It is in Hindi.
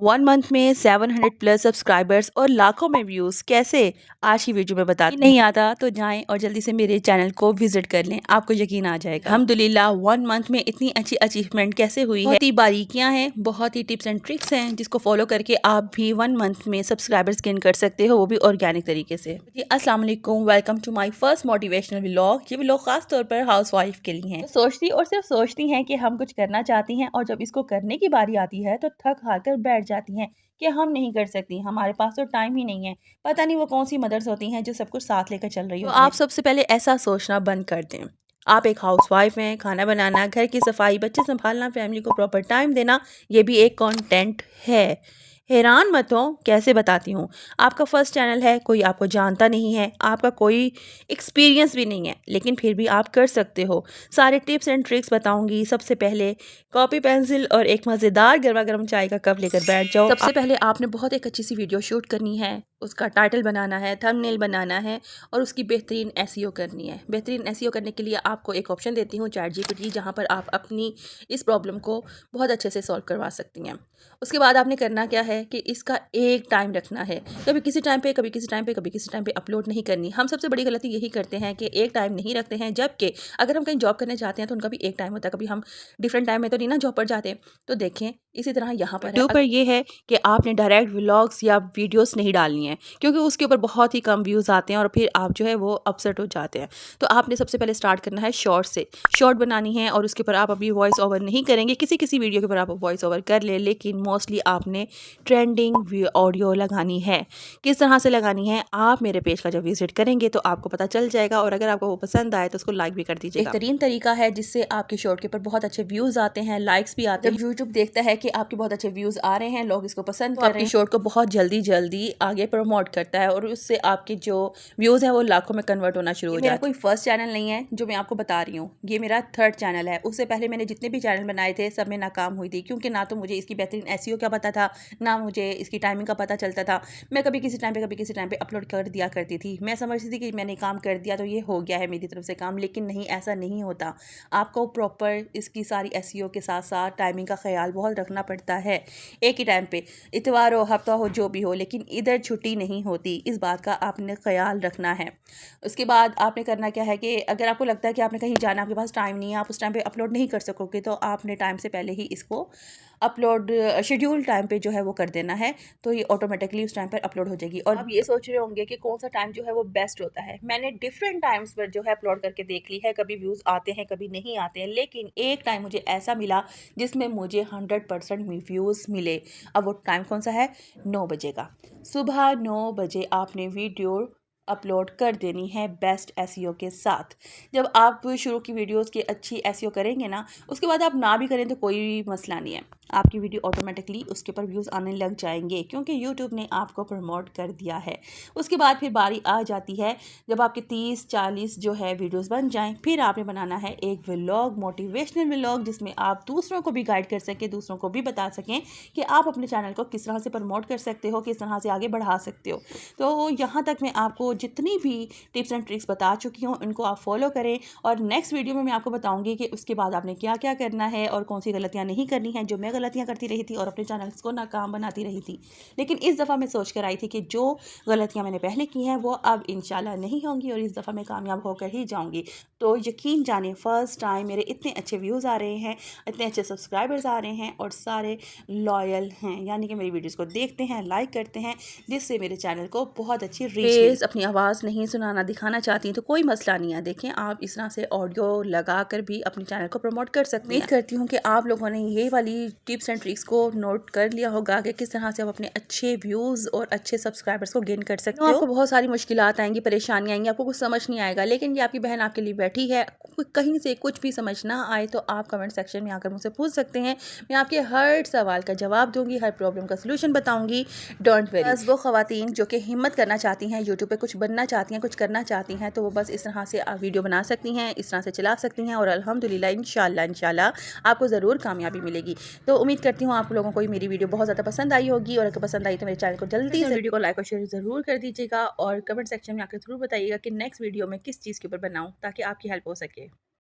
1 मंथ में 700 प्लस सब्सक्राइबर्स और लाखों में व्यूज़ कैसे, आज की वीडियो में बताती नहीं आता तो जाएं और जल्दी से मेरे चैनल को विजिट कर लें, आपको यकीन आ जाएगा। अल्हम्दुलिल्लाह 1 मंथ में इतनी अच्छी अचीवमेंट कैसे हुई है, बहुत ही बारीकियां हैं, बहुत ही टिप्स एंड ट्रिक्स हैं जिसको फॉलो करके आप भी 1 मंथ में सब्सक्राइबर्स गेन कर सकते हो, वो भी ऑर्गेनिक तरीके से। जी अस्सलाम वालेकुम, welcome to my first motivational vlog. ये व्लॉग खास तौर पर हाउस वाइफ के लिए है। सोचती और सिर्फ सोचती हैं कि हम कुछ करना चाहती हैं और जब इसको करने की बारी आती है तो थक हार कर बैठ जाती हैं कि हम नहीं कर सकती, हमारे पास तो टाइम ही नहीं है। पता नहीं वो कौन सी मदर्स होती हैं जो सब कुछ साथ लेकर चल रही होती हैं। आप सबसे पहले ऐसा सोचना बंद कर दें। आप एक हाउसवाइफ हैं, खाना बनाना, घर की सफाई, बच्चे संभालना, फैमिली को प्रॉपर टाइम देना, ये भी एक कंटेंट है। हैरान मत हो, कैसे बताती हूँ। आपका फर्स्ट चैनल है, कोई आपको जानता नहीं है, आपका कोई एक्सपीरियंस भी नहीं है, लेकिन फिर भी आप कर सकते हो। सारे टिप्स एंड ट्रिक्स बताऊंगी। सबसे पहले कॉपी पेंसिल और एक मज़ेदार गर्मा गर्म चाय का कप लेकर बैठ जाओ। सबसे पहले आपने बहुत एक अच्छी सी वीडियो शूट करनी है, उसका टाइटल बनाना है, थंबनेल बनाना है और उसकी बेहतरीन एसईओ करनी है। बेहतरीन एसईओ करने के लिए आपको एक ऑप्शन देती हूँ, चैट जीपीटी, जहाँ पर आप अपनी इस प्रॉब्लम को बहुत अच्छे से सॉल्व करवा सकती हैं। उसके बाद आपने करना क्या है कि इसका एक टाइम रखना है। कभी किसी टाइम पे, कभी किसी टाइम पे, कभी किसी टाइम पे अपलोड नहीं करनी। हम सबसे बड़ी गलती यही करते हैं कि एक टाइम नहीं रखते हैं, जबकि अगर हम कहीं जॉब करने जाते हैं तो उनका भी एक टाइम होता है। कभी हम डिफरेंट टाइम में तो नहीं ना जॉब पर जाते। तो देखें, इसी तरह यहाँ पर यूट्यूब पर ये है कि आपने डायरेक्ट व्लॉग्स या वीडियोस नहीं डालनी है, क्योंकि उसके ऊपर बहुत ही कम व्यूज़ आते हैं और फिर आप जो है वो अपसेट हो जाते हैं। तो आपने सबसे पहले स्टार्ट करना है शॉर्ट से। शॉर्ट बनानी है और उसके ऊपर आप अभी वॉइस ओवर नहीं करेंगे। किसी किसी वीडियो के ऊपर आप वॉइस ओवर कर ले, लेकिन मोस्टली आपने ट्रेंडिंग ऑडियो लगानी है। किस तरह से लगानी है, आप मेरे पेज का जब विजिट करेंगे तो आपको पता चल जाएगा, और अगर आपको वो पसंद आए तो उसको लाइक भी कर दीजिएगा। बेहतरीन तरीका है जिससे आपके शॉर्ट के ऊपर बहुत अच्छे व्यूज़ आते हैं, लाइक्स भी आते हैं। जब यूट्यूब देखता है कि आपके बहुत अच्छे व्यूज़ आ रहे हैं, लोग इसको पसंद कर रहे हैं, शॉर्ट को बहुत जल्दी आगे प्रमोट करता है और उससे आपके जो व्यूज़ हैं वो लाखों में कन्वर्ट होना शुरू हो जाता है। मेरा कोई फर्स्ट चैनल नहीं है जो मैं आपको बता रही हूँ, ये मेरा थर्ड चैनल है। उससे पहले मैंने जितने भी चैनल बनाए थे सब में नाकाम हुई थी, क्योंकि ना तो मुझे इसकी बेहतरीन एसईओ क्या पता था, ना मुझे इसकी टाइमिंग का पता चलता था। मैं कभी किसी टाइम पे, कभी किसी टाइम पे अपलोड कर दिया करती थी। मैं समझती थी कि मैंने काम कर दिया तो ये हो गया है मेरी तरफ से काम, लेकिन नहीं, ऐसा नहीं होता। आपको प्रॉपर इसकी सारी एसईओ के साथ साथ टाइमिंग का ख्याल बहुत रखना पड़ता है। एक ही टाइम पे, इतवार हो, हफ्ता हो, जो भी हो, लेकिन इधर छुट्टी नहीं होती, इस बात का आपने ख्याल रखना है। उसके बाद आपने करना क्या है कि अगर आपको लगता है कि आपने कहीं जाना, आपके पास टाइम नहीं है, आप उस टाइम पे अपलोड नहीं कर सकोगे, तो आपने टाइम से पहले ही इसको अपलोड शेड्यूल टाइम पे जो है वो कर देना है, तो ये ऑटोमेटिकली उस टाइम पर अपलोड हो जाएगी। और आप ये सोच रहे होंगे कि कौन सा टाइम जो है वो बेस्ट होता है। मैंने डिफरेंट टाइम्स पर जो है अपलोड करके देख ली है, कभी व्यूज़ आते हैं, कभी नहीं आते हैं, लेकिन एक टाइम मुझे ऐसा मिला जिसमें मुझे 100% व्यूज़ मिले। अब वो टाइम कौन सा है? 9 बजे का। सुबह 9 बजे आपने वीडियो अपलोड कर देनी है बेस्ट एसईओ के साथ। जब आप शुरू की वीडियोस की अच्छी एसईओ करेंगे ना, उसके बाद आप ना भी करें तो कोई मसला नहीं है, आपकी वीडियो ऑटोमेटिकली उसके ऊपर व्यूज़ आने लग जाएंगे, क्योंकि यूट्यूब ने आपको प्रमोट कर दिया है। उसके बाद फिर बारी आ जाती है जब आपके 30-40 जो है वीडियोस बन जाएं, फिर आपने बनाना है एक व्लॉग, मोटिवेशनल व्लॉग, जिसमें आप दूसरों को भी गाइड कर सकें, दूसरों को भी बता सकें कि आप अपने चैनल को किस तरह से प्रमोट कर सकते हो, किस तरह से आगे बढ़ा सकते हो। तो यहाँ तक मैं आपको जितनी भी टिप्स एंड ट्रिक्स बता चुकी हूँ, इनको आप फॉलो करें, और नेक्स्ट वीडियो में मैं आपको बताऊंगी कि उसके बाद आपने क्या क्या करना है और कौन सी गलतियाँ नहीं करनी है, जो मैं गलतियाँ करती रही थी और अपने चैनल्स को नाकाम बनाती रही थी। लेकिन इस दफ़ा मैं सोच कर आई थी कि जो गलतियाँ मैंने पहले की हैं वो अब इंशाल्लाह नहीं होंगी और इस दफ़ा मैं कामयाब होकर ही जाऊँगी। तो यकीन जाने, फर्स्ट टाइम मेरे इतने अच्छे व्यूज़ आ रहे हैं, इतने अच्छे सब्सक्राइबर्स आ रहे हैं और सारे लॉयल हैं, यानी कि मेरी वीडियोज़ को देखते हैं, लाइक करते हैं, जिससे मेरे चैनल को बहुत अच्छी रीच। अपनी आवाज़ नहीं सुनाना, दिखाना चाहती हैं तो कोई मसला नहीं है। देखें, आप इस तरह से ऑडियो लगा कर भी अपने चैनल को प्रमोट कर सकते हैं। उम्मीद करती हूँ कि आप लोगों ने ये वाली टिप्स एंड ट्रिक्स को नोट कर लिया होगा कि किस तरह से आप अपने अच्छे व्यूज़ और अच्छे सब्सक्राइबर्स को गेन कर सकते हो। आपको बहुत सारी मुश्किलात आएंगी, परेशानियाँ आएंगी, आपको कुछ समझ नहीं आएगा, लेकिन ये आपकी बहन आपके लिए बैठी है। कहीं से कुछ भी समझ ना आए तो आप कमेंट सेक्शन में आकर मुझसे पूछ सकते हैं, मैं आपके हर सवाल का जवाब दूंगी, हर प्रॉब्लम का सलूशन बताऊंगी। Don't worry. बस वो ख़वातीन जो कि हिम्मत करना चाहती हैं, यूट्यूब पे कुछ बनना चाहती हैं, कुछ करना चाहती हैं, तो वो बस इस तरह से वीडियो बना सकती हैं, इस तरह से चला सकती हैं, और अल्हम्दुलिल्लाह इंशाल्लाह आपको ज़रूर कामयाबी मिलेगी। तो उम्मीद करती हूँ आप लोगों को मेरी वीडियो बहुत ज़्यादा पसंद आई होगी, और अगर पसंद आई तो मेरे चैनल को जल्दी से वीडियो को लाइक और शेयर ज़रूर कर दीजिएगा, और कमेंट सेक्शन में आकर ज़रूर बताइएगा कि नेक्स्ट वीडियो में किस चीज़ के ऊपर बनाऊँ ताकि आपकी हेल्प हो सके।